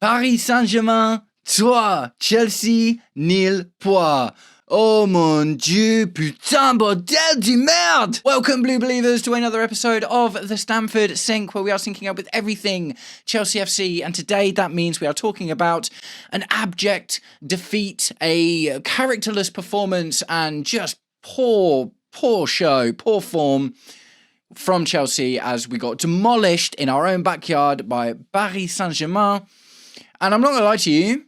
Paris Saint-Germain, 3. Chelsea, 0 points. Oh mon Dieu, putain, bordel de merde! Welcome, Blue Believers, to another episode of the Stamford Sync, where we are syncing up with everything Chelsea FC. And today, that means we are talking about an abject defeat, a characterless performance, and just poor show, poor form from Chelsea as we got demolished in our own backyard by Paris Saint-Germain. And I'm not going to lie to you,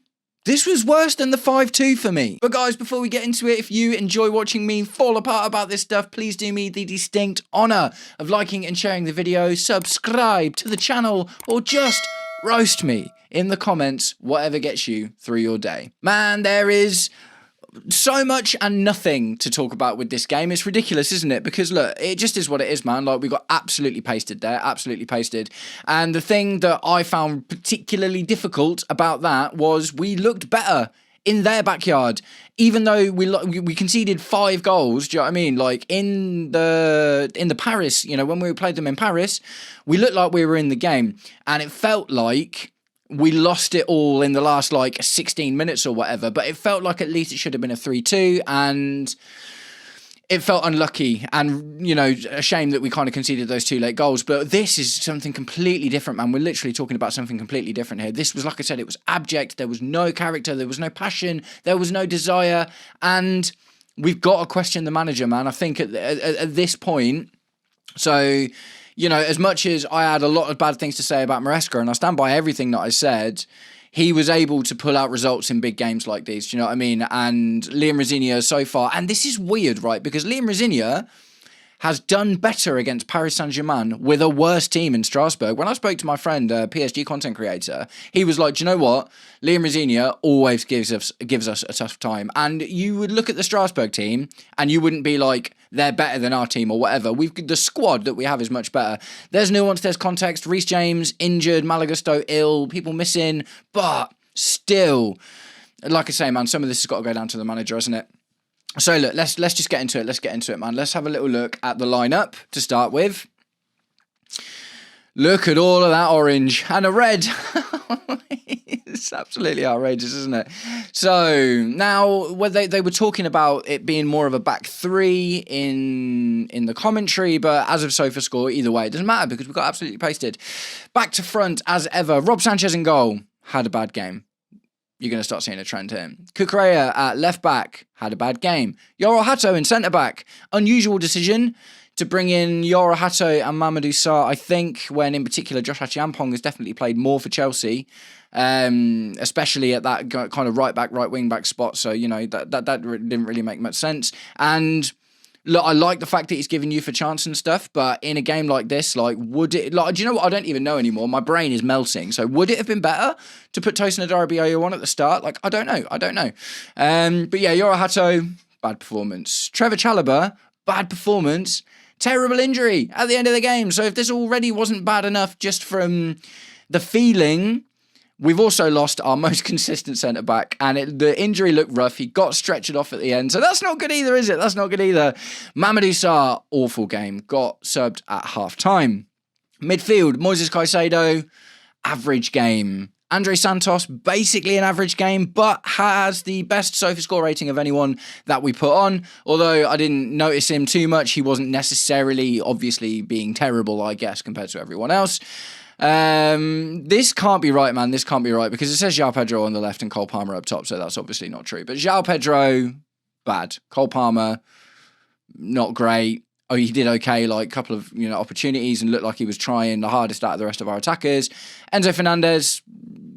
this was worse than the 5-2 for me. But guys, before we get into it, if you enjoy watching me fall apart about this stuff, please do me the distinct honour of liking and sharing the video, subscribe to the channel, or just roast me in the comments, whatever gets you through your day. Man, there is so much and nothing to talk about with this game. It's ridiculous, isn't it? Because look, it just is what it is, man. Like, we got absolutely pasted there, absolutely pasted. And the thing that I found particularly difficult about that was we looked better in their backyard, even though we conceded 5 goals. Do you know what I mean? Like in the Paris, you know, when we played them in Paris, we looked like we were in the game, and it felt like we lost it all in the last, 16 minutes or whatever, but it felt like at least it should have been a 3-2, and it felt unlucky and, you know, a shame that we kind of conceded those 2 late goals. But this is something completely different, man. We're literally talking about something completely different here. This was, like I said, it was abject. There was no character. There was no passion. There was no desire. And we've got to question the manager, man. I think at this point, so, you know, as much as I had a lot of bad things to say about Maresca, and I stand by everything that I said, he was able to pull out results in big games like these. Do you know what I mean? And Liam Rosenior so far, and this is weird, right? Because Liam Rosenior has done better against Paris Saint-Germain with a worse team in Strasbourg. When I spoke to my friend, PSG content creator, he was like, do you know what? Liam Rosenior always gives us a tough time. And you would look at the Strasbourg team and you wouldn't be like, they're better than our team or whatever. The squad that we have is much better. There's nuance, there's context. Reece James injured, Malagusto ill, people missing, but still, like I say, man, some of this has got to go down to the manager, hasn't it? So look, let's just get into it. Let's get into it, man. Let's have a little look at the lineup to start with. Look at all of that orange and a red. It's absolutely outrageous, isn't it? So now, they were talking about it being more of a back 3 in the commentary, but as of SofaScore, either way, it doesn't matter because we got absolutely pasted. Back to front as ever. Rob Sanchez in goal had a bad game. You're going to start seeing a trend here. Cucurella at left back had a bad game. Yoro Hato in centre back. Unusual decision to bring in Yoro Hato and Mamadou Sarr, I think, when in particular Josh Achiampong has definitely played more for Chelsea, especially at that kind of right back, right wing back spot. So, you know, that didn't really make much sense. And look, I like the fact that he's giving youth a chance and stuff, but in a game like this, would it, do you know what? I don't even know anymore. My brain is melting. So would it have been better to put Tosin Adarabioyo on at the start? I don't know. But yeah, Yoro Hato, bad performance. Trevor Chalobah, bad performance. Terrible injury at the end of the game. So if this already wasn't bad enough just from the feeling, we've also lost our most consistent centre-back, and the injury looked rough. He got stretchered off at the end, so that's not good either, is it? That's not good either. Mamadou Sarr, awful game. Got subbed at half-time. Midfield, Moises Caicedo, average game. Andre Santos, basically an average game, but has the best SofaScore rating of anyone that we put on. Although I didn't notice him too much. He wasn't necessarily, obviously, being terrible, I guess, compared to everyone else. This can't be right, man. This can't be right because it says João Pedro on the left and Cole Palmer up top, so that's obviously not true. But João Pedro, bad. Cole Palmer, not great. Oh, he did okay, a couple of, you know, opportunities and looked like he was trying the hardest out of the rest of our attackers. Enzo Fernandez,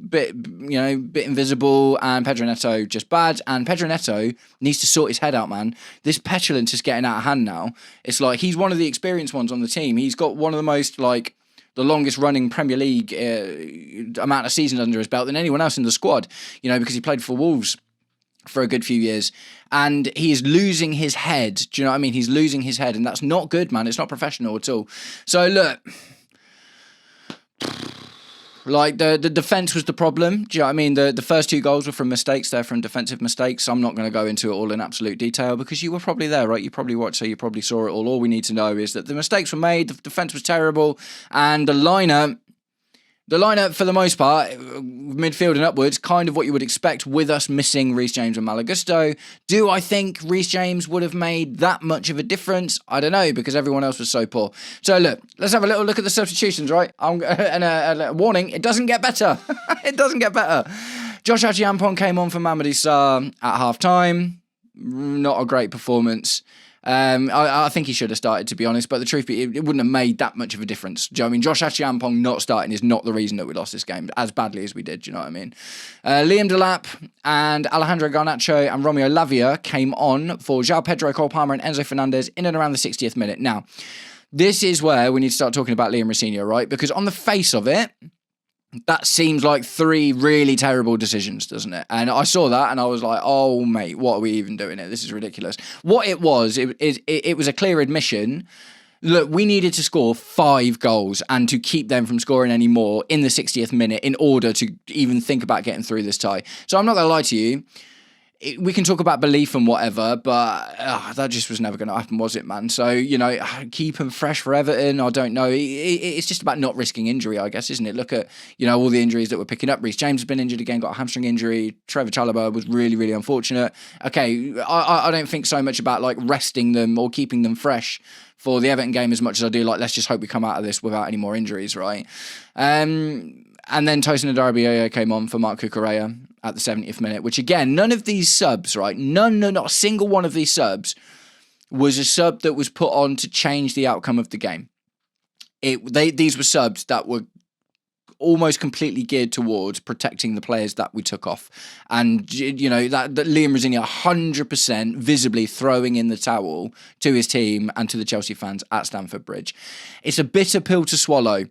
bit invisible, and Pedro Neto just bad. And Pedro Neto needs to sort his head out, man. This petulance is getting out of hand now. It's like he's one of the experienced ones on the team. He's got one of the most, the longest running Premier League amount of seasons under his belt than anyone else in the squad, you know, because he played for Wolves for a good few years, and he is losing his head. Do you know what I mean? He's losing his head, and that's not good, man. It's not professional at all. So look, the defence was the problem. Do you know what I mean? The first 2 goals were from mistakes. They're from defensive mistakes. I'm not going to go into it all in absolute detail because you were probably there, right? You probably watched, so you probably saw it all. All we need to know is that the mistakes were made, the defence was terrible, and the lineup The lineup, for the most part, midfield and upwards, kind of what you would expect with us missing Reece James and Malo Gusto. Do I think Reece James would have made that much of a difference? I don't know, because everyone else was so poor. So look, let's have a little look at the substitutions, right? And a warning, it doesn't get better. It doesn't get better. Josh Achiampong came on for Mamadou Sarr at half-time. Not a great performance. I think he should have started, to be honest, but the truth be, it wouldn't have made that much of a difference. Do you know what I mean? Josh Achiampong not starting is not the reason that we lost this game as badly as we did. Do you know what I mean? Liam Delap and Alejandro Garnacho and Romeo Lavia came on for João Pedro, Cole Palmer and Enzo Fernandez in and around the 60th minute. Now, this is where we need to start talking about Liam Rosinha, right? Because on the face of it, that seems like three really terrible decisions, doesn't it? And I saw that and I was like, oh, mate, what are we even doing here? This is ridiculous. What it was a clear admission. Look, we needed to score 5 goals and to keep them from scoring any more in the 60th minute in order to even think about getting through this tie. So I'm not going to lie to you. We can talk about belief and whatever, but that just was never going to happen, was it, man? So, keep him fresh for Everton. I don't know. It's just about not risking injury, I guess, isn't it? Look at, all the injuries that we're picking up. Reece James has been injured again, got a hamstring injury. Trevor Chalobah was really, really unfortunate. Okay, I don't think so much about, resting them or keeping them fresh for the Everton game as much as I do, let's just hope we come out of this without any more injuries, right? And then Tosin Adarabioyo came on for Marc Cucurella at the 70th minute, which again, none of these subs, right? Not a single one of these subs was a sub that was put on to change the outcome of the game. These were subs that were almost completely geared towards protecting the players that we took off. And, that Liam Rosinha 100% visibly throwing in the towel to his team and to the Chelsea fans at Stamford Bridge. It's a bitter pill to swallow.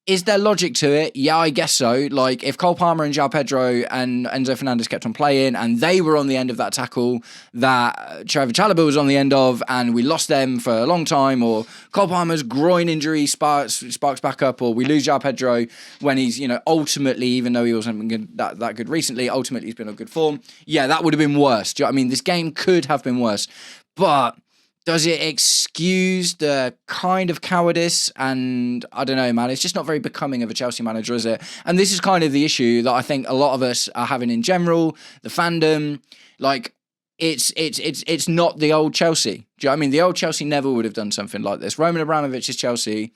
Is there logic to it? Yeah, I guess so. If Cole Palmer and João Pedro and Enzo Fernandez kept on playing and they were on the end of that tackle that Trevor Chalobah was on the end of and we lost them for a long time, or Cole Palmer's groin injury sparks back up, or we lose João Pedro when he's, ultimately, even though he wasn't that good recently, ultimately he's been on good form. Yeah, that would have been worse. Do you know what I mean? This game could have been worse. But does it excuse the kind of cowardice? And I don't know, man. It's just not very becoming of a Chelsea manager, is it? And this is kind of the issue that I think a lot of us are having in general. The fandom, it's not the old Chelsea. Do you know what I mean? The old Chelsea never would have done something like this. Roman Abramovich's Chelsea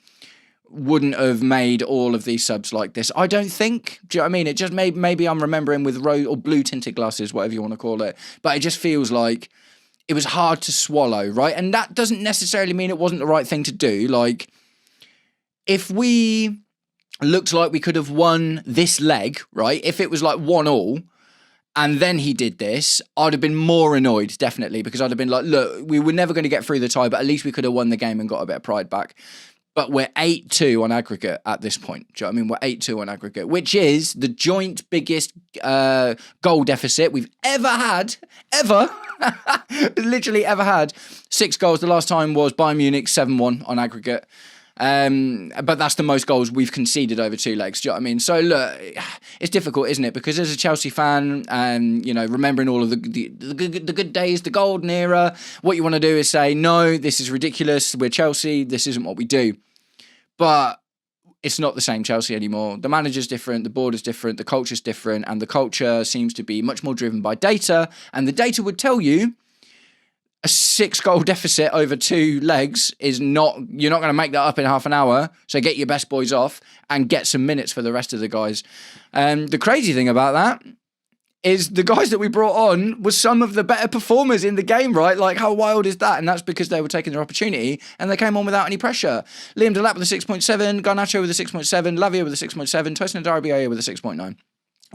wouldn't have made all of these subs like this, I don't think. Do you know what I mean? It just maybe I'm remembering with rose or blue tinted glasses, whatever you want to call it. But it just feels like it was hard to swallow, right? And that doesn't necessarily mean it wasn't the right thing to do. If we looked like we could have won this leg, right? If it was 1-1, and then he did this, I'd have been more annoyed, definitely, because I'd have been like, look, we were never going to get through the tie, but at least we could have won the game and got a bit of pride back. But we're 8-2 on aggregate at this point. Do you know what I mean? We're 8-2 on aggregate, which is the joint biggest goal deficit we've ever had. Literally ever had. 6 goals. The last time was Bayern Munich, 7-1 on aggregate. But that's the most goals we've conceded over 2 legs. Do you know what I mean? So look, it's difficult, isn't it? Because as a Chelsea fan, remembering all of the good days, the golden era, what you want to do is say, no, this is ridiculous. We're Chelsea. This isn't what we do. But it's not the same Chelsea anymore. The manager's different, the board is different, the culture's different, and the culture seems to be much more driven by data. And the data would tell you a 6-goal deficit over 2 legs is not, you're not going to make that up in half an hour. So get your best boys off and get some minutes for the rest of the guys. The crazy thing about that is the guys that we brought on were some of the better performers in the game, right? How wild is that? And that's because they were taking their opportunity and they came on without any pressure. Liam Delap with a 6.7, Garnacho with a 6.7, Lavia with a 6.7, Tosin Adarabioyo with a 6.9.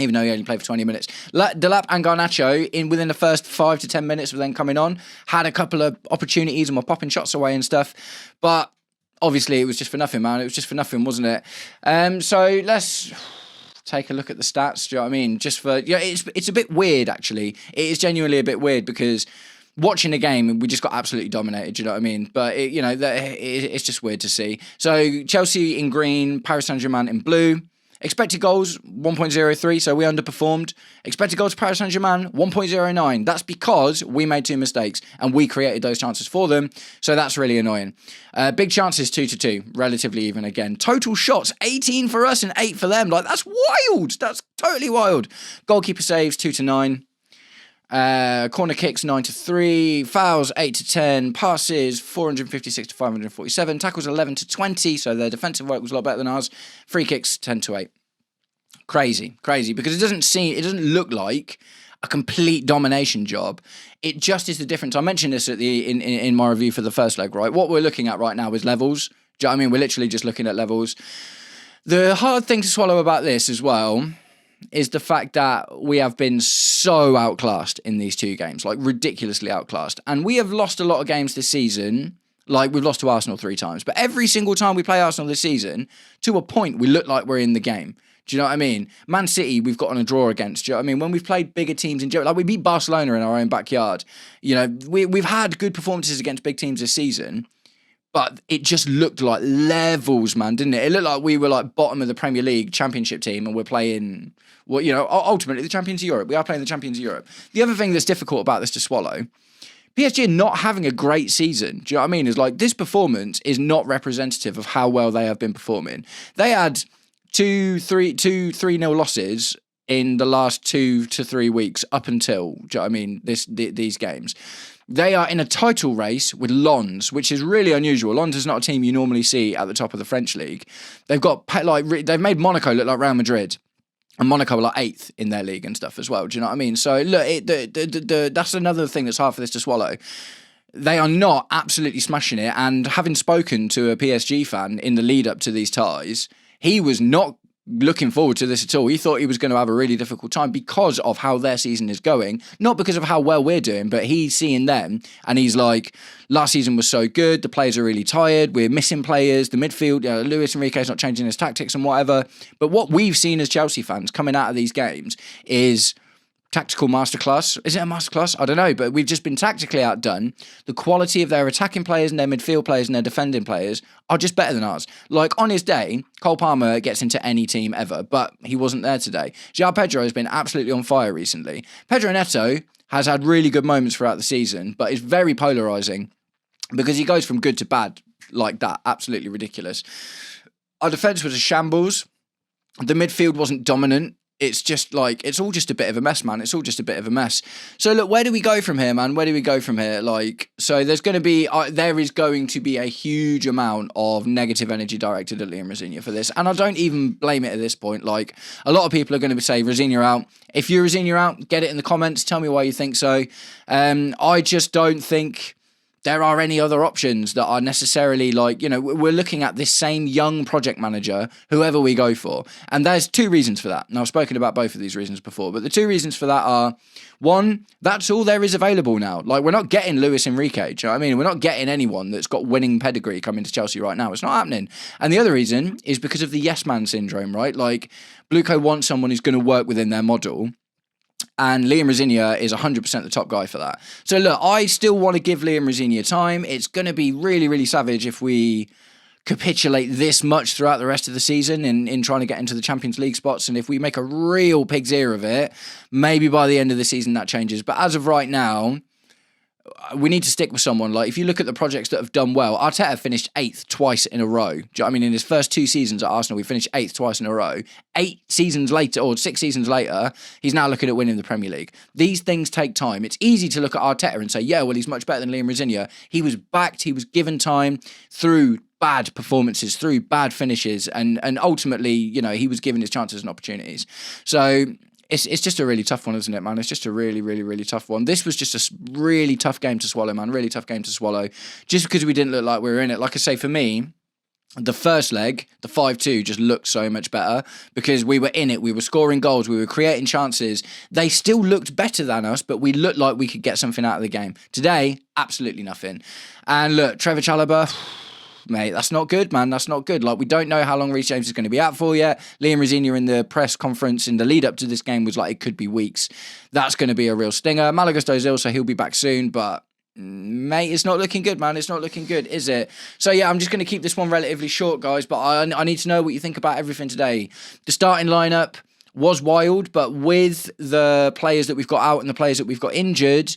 Even though he only played for 20 minutes. Delap and Garnacho, within the first 5 to 10 minutes of them coming on, had a couple of opportunities and were popping shots away and stuff. But obviously it was just for nothing, man. It was just for nothing, wasn't it? So let's take a look at the stats. Do you know what I mean? It's a bit weird, actually. It is genuinely a bit weird because watching the game, we just got absolutely dominated. Do you know what I mean? But it's just weird to see. So Chelsea in green, Paris Saint-Germain in blue. Expected goals, 1.03, so we underperformed. Expected goals to Paris Saint-Germain, 1.09. That's because we made 2 mistakes and we created those chances for them, so that's really annoying. Big chances, 2-2, relatively even again. Total shots, 18 for us and 8 for them. Like, that's wild. That's totally wild. Goalkeeper saves, 2-9. Corner kicks 9-3, fouls 8-10, passes 456 to 547, tackles 11-20, so their defensive work was a lot better than ours. Free kicks 10-8. Crazy, because it doesn't look like a complete domination job. It just is the difference. I mentioned this in my review for the first leg, right? What we're looking at right now is levels. Do you know what I mean? We're literally just looking at levels. The hard thing to swallow about this as well is the fact that we have been so outclassed in these 2 games, like ridiculously outclassed. And we have lost a lot of games this season. Like, we've lost to Arsenal 3 times. But every single time we play Arsenal this season, to a point, we look like we're in the game. Do you know what I mean? Man City, we've gotten a draw against. Do you know what I mean? When we've played bigger teams in general, like we beat Barcelona in our own backyard. You know, we've had good performances against big teams this season. But it just looked like levels, man, didn't it? It looked like we were like bottom of the Premier League championship team and we're playing, well, you know, ultimately the champions of Europe. We are playing the champions of Europe. The other thing that's difficult about this to swallow, PSG are not having a great season. Do you know what I mean? Is like, this performance is not representative of how well they have been performing. They had 3-0 losses in the last 2 to 3 weeks up until, do you know what I mean, these games. They are in a title race with Lens, which is really unusual. Lens is not a team you normally see at the top of the French league. They've made Monaco look like Real Madrid, and Monaco are like 8th in their league and stuff as well. Do you know what I mean? So look, that's another thing that's hard for this to swallow. They are not absolutely smashing it, and having spoken to a PSG fan in the lead up to these ties, he was not looking forward to this at all. He thought he was going to have a really difficult time because of how their season is going, not because of how well we're doing, but he's seeing them and he's like, last season was so good, the players are really tired, we're missing players, the midfield, Luis Enrique's not changing his tactics and whatever. But what we've seen as Chelsea fans coming out of these games is tactical masterclass. Is it a masterclass? I don't know, but we've just been tactically outdone. The quality of their attacking players and their midfield players and their defending players are just better than ours. Like, on his day, Cole Palmer gets into any team ever, but he wasn't there today. João Pedro has been absolutely on fire recently. Pedro Neto has had really good moments throughout the season, but it's very polarising because he goes from good to bad like that. Absolutely ridiculous. Our defence was a shambles. The midfield wasn't dominant. It's just like, it's all just a bit of a mess, man. It's all just a bit of a mess. So look, where do we go from here, man? Where do we go from here? Like, so there is going to be a huge amount of negative energy directed at Liam Rosenior for this. And I don't even blame it at this point. Like, a lot of people are going to say Rosenior out. If you're Rosenior out, get it in the comments. Tell me why you think so. I just don't think there are any other options that are necessarily like, you know, we're looking at this same young project manager, whoever we go for. And there's 2 reasons for that. And I've spoken about both of these reasons before, but the 2 reasons for that are, 1, that's all there is available now. Like, we're not getting Luis Enrique, do you know what I mean? We're not getting anyone that's got winning pedigree coming to Chelsea right now. It's not happening. And the other reason is because of the yes man syndrome, right? Like, Bluco wants someone who's going to work within their model. And Liam Rosenior is 100% the top guy for that. So look, I still want to give Liam Rosenior time. It's going to be really, really savage if we capitulate this much throughout the rest of the season in trying to get into the Champions League spots. And if we make a real pig's ear of it, maybe by the end of the season that changes. But as of right now, we need to stick with someone. Like, if you look at the projects that have done well, Arteta finished 8th twice in a row. Do you know what I mean? In his first 2 seasons at Arsenal, we finished 8th twice in a row. 6 seasons later, he's now looking at winning the Premier League. These things take time. It's easy to look at Arteta and say, yeah, well, he's much better than Liam Rosenior. He was backed, he was given time through bad performances, through bad finishes, and ultimately, you know, he was given his chances and opportunities. So It's just a really tough one, isn't it, man? It's just a really, really, really tough one. This was just a really tough game to swallow, man. Really tough game to swallow. Just because we didn't look like we were in it. Like I say, for me, the first leg, the 5-2, just looked so much better because we were in it. We were scoring goals. We were creating chances. They still looked better than us, but we looked like we could get something out of the game. Today, absolutely nothing. And look, Trevor Chalobah, mate, that's not good, man. That's not good. Like, we don't know how long Reece James is going to be out for yet. Liam Rosenior in the press conference in the lead up to this game was like, it could be weeks. That's going to be a real stinger. Malagusto's ill, so he'll be back soon, but Mate, it's not looking good, man. It's not looking good, is it? So, yeah, I'm just going to keep this one relatively short, guys, but I need to know what you think about everything today. The starting lineup was wild, but with the players that we've got out and the players that we've got injured,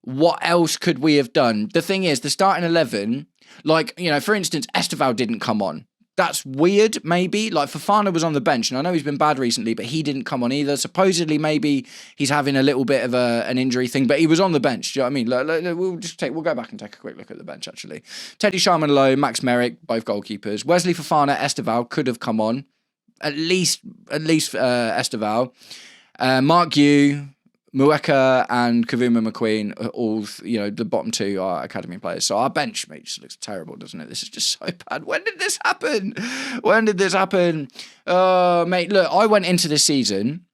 what else could we have done? The thing is, the starting 11, like, you know, for instance, Esteval didn't come on. That's weird, maybe. Like, Fofana was on the bench, and I know he's been bad recently, but he didn't come on either. Supposedly, maybe he's having a little bit of an injury thing, but he was on the bench. Do you know what I mean? We'll go back and take a quick look at the bench, actually. Teddy Sharman Lowe, Max Merrick, both goalkeepers. Wesley Fofana, Esteval could have come on. At least Esteval. Mark Yu, Mueka and Kavuma McQueen are all, you know, the bottom two are academy players. So our bench, mate, just looks terrible, doesn't it? This is just so bad. When did this happen? Mate, look, I went into this season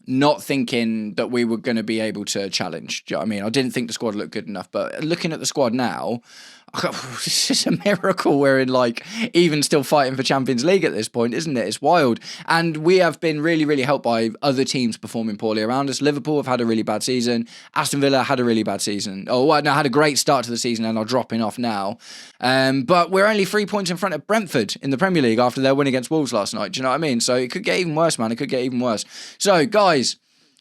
not thinking that we were going to be able to challenge. Do you know what I mean? I didn't think the squad looked good enough, but looking at the squad now, it's just a miracle we're in, like, even still fighting for Champions League at this point, isn't it? It's wild. And we have been really, really helped by other teams performing poorly around us. Liverpool have had a really bad season. Aston Villa had a really bad season. Had a great start to the season and are dropping off now. But we're only 3 points in front of Brentford in the Premier League after their win against Wolves last night. Do you know what I mean? So it could get even worse, man. It could get even worse. So, guys,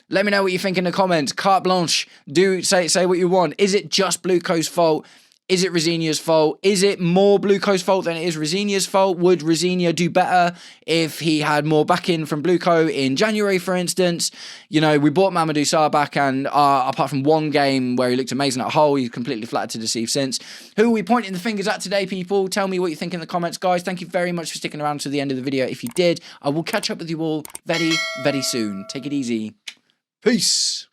let me know what you think in the comments. Carte blanche. Do say what you want. Is it just Blue Coast's fault? Is it Rosenior's fault? Is it more Blue Coast's fault than it is Rosenior's fault? Would Rosenior do better if he had more backing from Blue Co in January, for instance? You know, we bought Mamadou Sarr back, and apart from one game where he looked amazing at Hull, he's completely flattered to deceive since. Who are we pointing the fingers at today, people? Tell me what you think in the comments, guys. Thank you very much for sticking around to the end of the video. If you did, I will catch up with you all very, very soon. Take it easy. Peace.